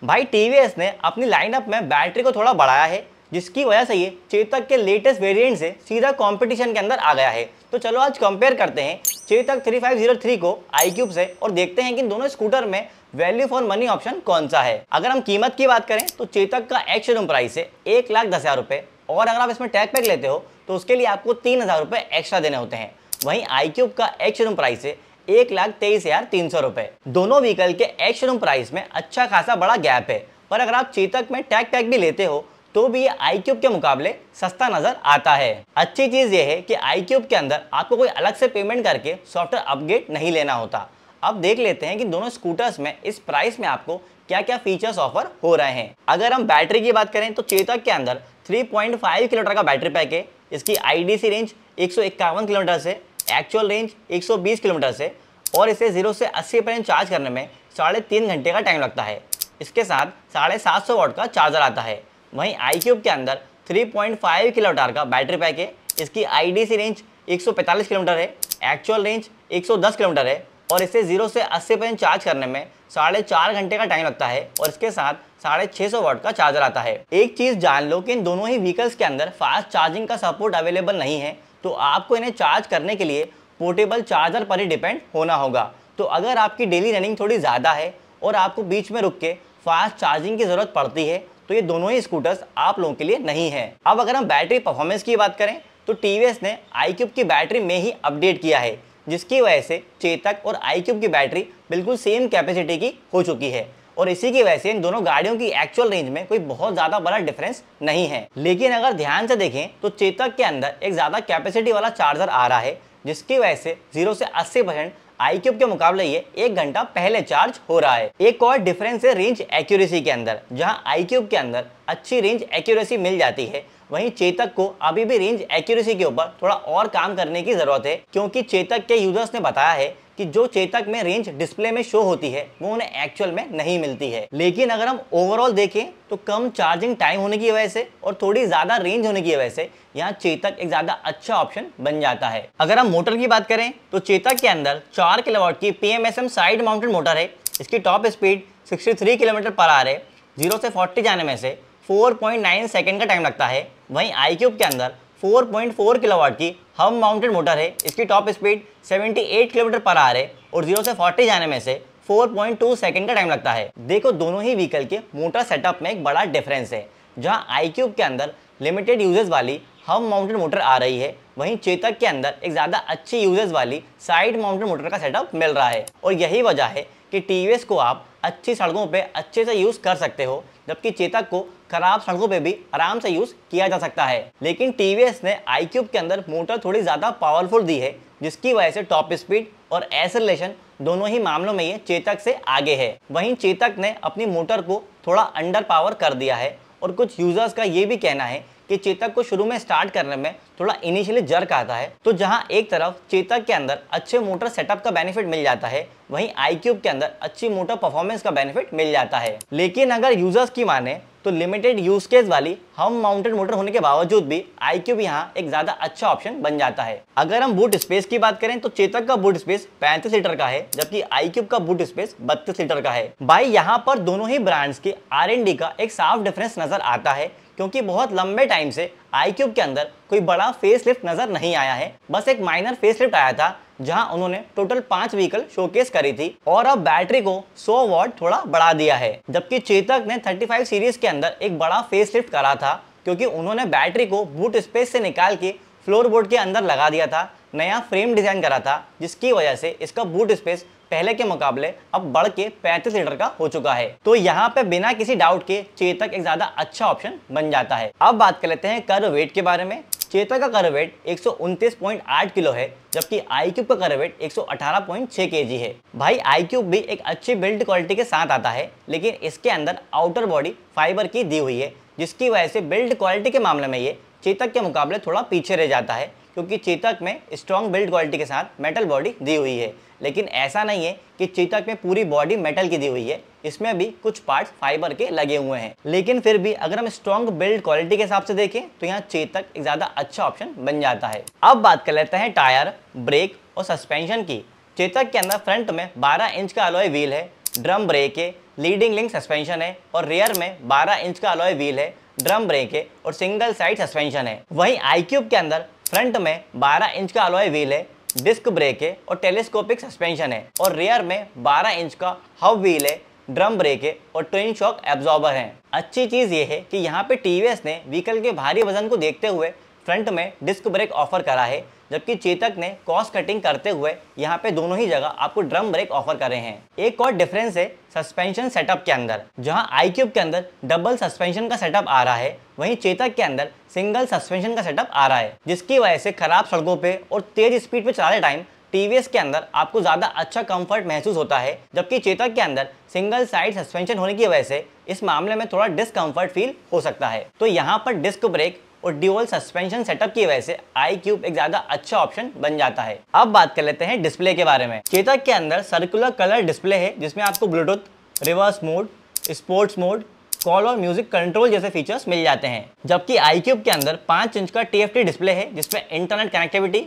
भाई टीवीएस ने अपनी लाइनअप में बैटरी को थोड़ा बढ़ाया है, जिसकी वजह से ये चेतक के लेटेस्ट वेरिएंट से सीधा कंपटीशन के अंदर आ गया है। तो चलो आज कंपेयर करते हैं चेतक 3503 को iQube से और देखते हैं कि इन दोनों स्कूटर में वैल्यू फॉर मनी ऑप्शन कौन सा है। अगर हम कीमत की बात करें तो चेतक का एक्स शोरूम प्राइस है 1,10,000 रुपए और अगर आप इसमें टैग पैक लेते हो तो उसके लिए आपको 3,000 रुपए एक्स्ट्रा देने होते हैं। वहीं iQube का एक्स शोरूम प्राइस है 1,23,300 रुपए। दोनों व्हीकल के एक्स शोरूम प्राइस में अच्छा खासा बड़ा गैप है, पर अगर आप चेतक में टैग पैक भी लेते हो तो भी ये iQube के मुकाबले सस्ता नजर आता है। अच्छी चीज ये है कि iQube के अंदर आपको कोई अलग से पेमेंट करके सॉफ्टवेयर अपग्रेड नहीं लेना होता। अब देख लेते हैं कि दोनों स्कूटर्स में इस प्राइस में आपको क्या क्या फीचर्स ऑफर हो रहे हैं। अगर हम बैटरी की बात करें तो चेतक के अंदर 3.5 किलोमीटर का बैटरी पैक है। इसकी IDC रेंज 151 किलोमीटर से, एक्चुअल रेंज 120 किलोमीटर से और इसे 0 से 80% चार्ज करने में 3.5 घंटे का टाइम लगता है। इसके साथ 750 वाट का चार्जर आता है। वहीं iQube के अंदर 3.5 किलोमीटर का बैटरी पैक है। इसकी IDC रेंज 145 किलोमीटर है, एक्चुअल रेंज 110 किलोमीटर है और इसे 0 से 80% चार्ज करने में 4.5 घंटे का टाइम लगता है और इसके साथ 650 वाट का चार्जर आता है। एक चीज जान लो कि इन दोनों ही व्हीकल्स के अंदर फास्ट चार्जिंग का सपोर्ट अवेलेबल नहीं है, तो आपको इन्हें चार्ज करने के लिए पोर्टेबल चार्जर पर ही डिपेंड होना होगा। तो अगर आपकी डेली रनिंग थोड़ी ज़्यादा है और आपको बीच में रुक के फास्ट चार्जिंग की ज़रूरत पड़ती है तो ये दोनों ही स्कूटर्स आप लोगों के लिए नहीं है। अब अगर हम बैटरी परफॉर्मेंस की बात करें तो टीवीएस ने iQube की बैटरी में ही अपडेट किया है, जिसकी वजह से चेतक और iQube की बैटरी बिल्कुल सेम कैपेसिटी की हो चुकी है और इसी की वजह से इन दोनों गाड़ियों की एक्चुअल रेंज में कोई बहुत ज़्यादा बड़ा डिफरेंस नहीं है। लेकिन अगर ध्यान से देखें तो चेतक के अंदर एक ज़्यादा कैपेसिटी वाला चार्जर आ रहा है, जिसकी वजह से 0 से 80% iQube के मुकाबले ये 1 घंटा पहले चार्ज हो रहा है। एक और डिफरेंस है रेंज एक्यूरेसी के अंदर। जहां iQube के अंदर अच्छी रेंज एक्यूरेसी मिल जाती है, वहीं चेतक को अभी भी रेंज एक्यूरेसी के ऊपर थोड़ा और काम करने की जरूरत है, क्योंकि चेतक के यूजर्स ने बताया है कि जो चेतक में रेंज डिस्प्ले में शो होती है वो उन्हें एक्चुअल में नहीं मिलती है। लेकिन अगर हम ओवरऑल देखें तो कम चार्जिंग टाइम होने की वजह से और थोड़ी ज्यादा रेंज होने की वजह से यहाँ चेतक एक ज्यादा अच्छा ऑप्शन बन जाता है। अगर हम मोटर की बात करें तो चेतक के अंदर 4 किलोवाट की PMSM साइड माउंटेड मोटर है। इसकी top speed 63 kilometre per hour है। 0 से 40 जाने में से 4.9 सेकंड का टाइम लगता है। वहीं iQube के अंदर 4.4 किलोवाट की हब माउंटेड मोटर है। इसकी top speed 78 kilometre per hour है और 0 से 40 जाने में से 4.2 सेकंड का टाइम लगता है। देखो दोनों ही व्हीकल के मोटर सेटअप में एक बड़ा डिफरेंस है। जहां iQube के अंदर लिमिटेड यूजेस वाली हब माउंटेड मोटर आ रही है, वहीं चेतक के अंदर एक ज़्यादा अच्छी यूजेस वाली साइड माउंटेड मोटर का सेटअप मिल रहा है। और यही वजह है कि टीवीएस को आप अच्छी सड़कों पे अच्छे से यूज़ कर सकते हो, जबकि चेतक को खराब सड़कों पे भी आराम से यूज़ किया जा सकता है। लेकिन टीवीएस ने iQube के अंदर मोटर थोड़ी ज़्यादा पावरफुल दी है, जिसकी वजह से टॉप स्पीड और एक्सेलरेशन दोनों ही मामलों में ये चेतक से आगे है। वहीं चेतक ने अपनी मोटर को थोड़ा अंडर पावर कर दिया है और कुछ यूजर्स का ये भी कहना है कि चेतक को शुरू में स्टार्ट करने में थोड़ा इनिशियली जर्क आता है। तो जहां एक तरफ चेतक के अंदर अच्छे मोटर सेटअप का बेनिफिट मिल जाता है, वहीं iQube के अंदर अच्छी मोटर परफॉर्मेंस का बेनिफिट मिल जाता है। लेकिन अगर यूजर्स की माने तो लिमिटेड यूज केस वाली हम माउंटेड मोटर होने के बावजूद भी iQube यहाँ एक ज्यादा अच्छा ऑप्शन बन जाता है। अगर हम बूट स्पेस की बात करें तो चेतक का बूट स्पेस 35 लीटर का है, जबकि iQube का बूट स्पेस 32 लीटर का है। भाई यहाँ पर दोनों ही ब्रांड्स के R&D का एक साफ डिफरेंस नजर आता है, क्योंकि बहुत लंबे टाइम से iQube के अंदर कोई बड़ा फेसलिफ्ट नजर नहीं आया है। बस एक माइनर फेसलिफ्ट आया था, जहां उन्होंने टोटल 5 व्हीकल शोकेस करी थी और अब बैटरी को 100 वाट थोड़ा बढ़ा दिया है। जबकि चेतक ने 35 सीरीज के अंदर एक बड़ा फेसलिफ्ट करा था, क्योंकि उन्होंने बैटरी को बूट स्पेस से निकाल के फ्लोरबोर्ड के अंदर लगा दिया था, नया फ्रेम डिजाइन करा था, जिसकी वजह से इसका बूट स्पेस पहले के मुकाबले अब बढ़ के 35 लीटर का हो चुका है। तो यहाँ पे बिना किसी डाउट के चेतक एक ज्यादा अच्छा ऑप्शन बन जाता है। अब बात कर लेते हैं कर्व वेट के बारे में। चेतक का कर्व वेट 129.8 किलो है, जबकि iQube का कर्व वेट 118.6 kg है। भाई iQube भी एक अच्छी बिल्ड क्वालिटी के साथ आता है, लेकिन इसके अंदर आउटर बॉडी फाइबर की दी हुई है, जिसकी वजह से बिल्ड क्वालिटी के मामले में ये चेतक के मुकाबले थोड़ा पीछे रह जाता है, क्योंकि चेतक में स्ट्रॉन्ग बिल्ड क्वालिटी के साथ मेटल बॉडी दी हुई है। लेकिन ऐसा नहीं है कि चेतक में पूरी बॉडी मेटल की दी हुई है, इसमें भी कुछ पार्ट्स फाइबर के लगे हुए हैं। लेकिन फिर भी अगर हम स्ट्रॉन्ग बिल्ड क्वालिटी के हिसाब से देखें तो यहाँ चेतक एक ज़्यादा अच्छा ऑप्शन बन जाता है। अब बात कर लेते हैं टायर, ब्रेक और सस्पेंशन की। चेतक के अंदर फ्रंट में 12 इंच का अलॉय व्हील है, ड्रम ब्रेक है, लीडिंग लिंक सस्पेंशन है और रियर में 12 इंच का अलॉय व्हील है, ड्रम ब्रेक है और सिंगल साइड सस्पेंशन है। वहीं iQube के अंदर फ्रंट में 12 इंच का अलॉय व्हील है, डिस्क ब्रेक है और टेलीस्कोपिक सस्पेंशन है और रियर में 12 इंच का हब व्हील है, ड्रम ब्रेक है और ट्विन शॉक एब्जॉर्बर है। अच्छी चीज ये है कि यहाँ पे टीवीएस ने व्हीकल के भारी वजन को देखते हुए फ्रंट में डिस्क ब्रेक ऑफर करा है, जबकि चेतक ने कॉस्ट कटिंग करते हुए यहाँ पे दोनों ही जगह आपको ड्रम ब्रेक ऑफर करे हैं। एक और डिफरेंस है सस्पेंशन सेटअप के अंदर, जहाँ iQube के अंदर डबल सस्पेंशन का सेटअप आ रहा है, वहीं चेतक के अंदर सिंगल सस्पेंशन का सेटअप आ रहा है, जिसकी वजह से खराब सड़कों पे और तेज स्पीड पे चलाते टाइम टीवीएस के अंदर आपको ज्यादा अच्छा कंफर्ट महसूस होता है, जबकि चेतक के अंदर सिंगल साइड सस्पेंशन होने की वजह से इस मामले में थोड़ा डिस्कम्फर्ट फील हो सकता है। तो यहाँ पर डिस्क ब्रेक और ड्यूअल सस्पेंशन सेटअप की वजह से iQube एक ज्यादा अच्छा ऑप्शन बन जाता है। अब बात कर लेते हैं डिस्प्ले के बारे में। चेतक के अंदर सर्कुलर कलर डिस्प्ले है, जिसमें आपको Bluetooth, reverse mode, sports mode, call और म्यूजिक कंट्रोल जैसे फीचर्स मिल जाते हैं, जबकि iQube के अंदर 5 इंच का TFT डिस्प्ले है, जिसमें internet connectivity,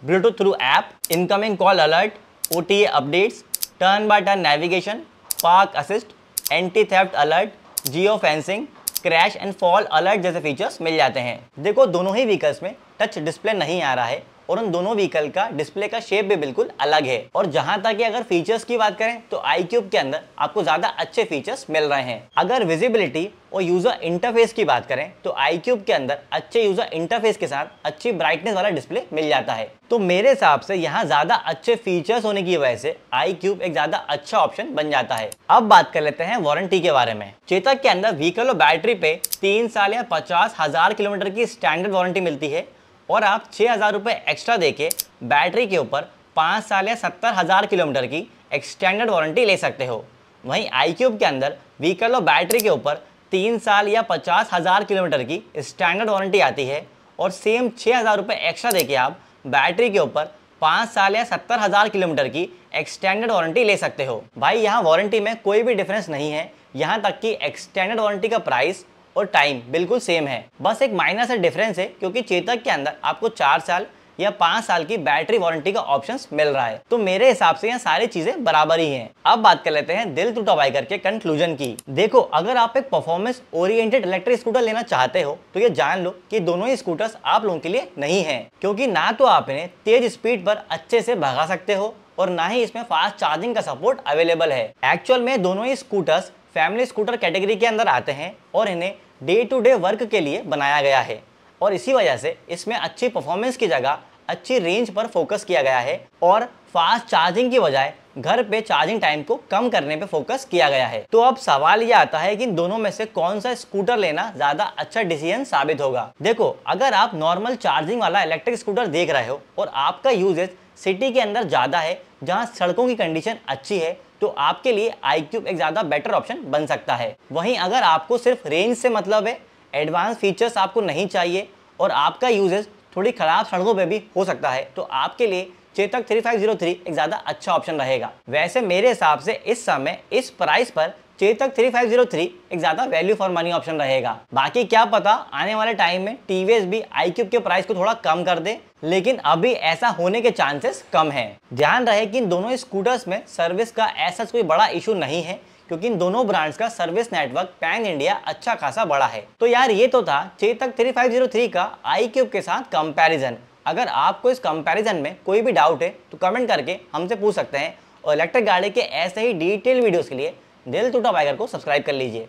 Bluetooth through app, incoming call alert, OTA updates, turn by turn navigation, park assist, anti theft alert, geo fencing, crash and fall alert जैसे फीचर्स मिल जाते हैं। देखो, दोनों ही व्हीकल्स में टच डिस्प्ले नहीं आ रहा है और उन दोनों व्हीकल का डिस्प्ले का शेप भी बिल्कुल अलग है। और जहां तक कि अगर फीचर्स की बात करें तो iQube के अंदर आपको ज्यादा अच्छे फीचर्स मिल रहे हैं। अगर विजिबिलिटी और यूजर इंटरफेस की बात करें तो iQube के अंदर अच्छे यूजर इंटरफेस के साथ अच्छी ब्राइटनेस वाला डिस्प्ले मिल जाता है। तो मेरे हिसाब से यहाँ ज्यादा अच्छे फीचर्स होने की वजह से iQube एक ज्यादा अच्छा ऑप्शन बन जाता है। अब बात कर लेते हैं वारंटी के बारे में। चेतक के अंदर व्हीकल और बैटरी पे 3 साल या 50,000 किलोमीटर की स्टैंडर्ड वारंटी मिलती है और आप 6,000 रुपये एक्स्ट्रा देके बैटरी के ऊपर 5 साल या 70,000 किलोमीटर की एक्सटेंडेड वारंटी ले सकते हो। वहीं iQube के अंदर व्हीकल और बैटरी के ऊपर 3 साल या 50,000 किलोमीटर की स्टैंडर्ड वारंटी आती है और सेम 6,000 रुपये एक्स्ट्रा देके आप बैटरी के ऊपर 5 साल या 70,000 किलोमीटर की एक्सटेंडेड वारंटी ले सकते हो। भाई, यहाँ वारंटी में कोई भी डिफरेंस नहीं है, यहाँ तक कि एक्सटेंडेड वारंटी का प्राइस और टाइम बिल्कुल सेम है। बस एक माइनर सा डिफरेंस है, क्योंकि चेतक के अंदर आपको 4 साल या 5 साल की बैटरी वारंटी का ऑप्शंस मिल रहा है। तो मेरे हिसाब से यहाँ सारी चीजें बराबर ही हैं। अब बात कर लेते हैं दिल टूटा बाइकर के कंक्लूजन की। देखो, अगर आप एक परफॉर्मेंस ओरिएंटेड इलेक्ट्रिक स्कूटर लेना चाहते हो तो ये जान लो कि दोनों ही स्कूटर्स आप लोगों के लिए नहीं है, क्योंकि ना तो आप इन्हें तेज स्पीड पर अच्छे से भगा सकते हो और ना ही इसमें फास्ट चार्जिंग का सपोर्ट अवेलेबल है। एक्चुअल में दोनों ही स्कूटर्स फैमिली स्कूटर कैटेगरी के अंदर आते हैं और इन्हें डे टू डे वर्क के लिए बनाया गया है और इसी वजह से इसमें अच्छी परफॉर्मेंस की जगह अच्छी रेंज पर फोकस किया गया है और फास्ट चार्जिंग की बजाय घर पे चार्जिंग टाइम को कम करने पे फोकस किया गया है। तो अब सवाल ये आता है कि इन दोनों में से कौन सा स्कूटर लेना ज्यादा अच्छा डिसीजन साबित होगा। देखो, अगर आप नॉर्मल चार्जिंग वाला इलेक्ट्रिक स्कूटर देख रहे हो और आपका यूजेज सिटी के अंदर ज्यादा है, जहाँ सड़कों की कंडीशन अच्छी है, तो आपके लिए iQube एक ज्यादा बेटर ऑप्शन बन सकता है। वहीं अगर आपको सिर्फ रेंज से मतलब है, एडवांस फीचर्स आपको नहीं चाहिए और आपका यूजेज थोड़ी खराब सड़कों पे भी हो सकता है, तो आपके लिए चेतक 3503 एक ज्यादा अच्छा ऑप्शन रहेगा। वैसे मेरे हिसाब से इस समय इस प्राइस पर चेतक 3503 एक ज्यादा वैल्यू फॉर मनी ऑप्शन रहेगा। बाकी क्या पता आने वाले टाइम में टीवीएस भी iQube के प्राइस को थोड़ा कम कर दे, लेकिन अभी ऐसा होने के चांसेस कम हैं। ध्यान रहे कि इन दोनों स्कूटर्स में सर्विस का ऐसा कोई बड़ा इशू नहीं है, क्योंकि इन दोनों ब्रांड्स का सर्विस नेटवर्क पैन इंडिया अच्छा खासा बड़ा है। तो यार, ये तो था चेतक 3503 का iQube के साथ कंपैरिजन। अगर आपको इस कंपैरिजन में कोई भी डाउट है तो कमेंट करके हमसे पूछ सकते हैं और इलेक्ट्रिक गाड़ी के ऐसे ही डिटेल वीडियोस के लिए दिल टूटा बाइकर को सब्सक्राइब कर लीजिए।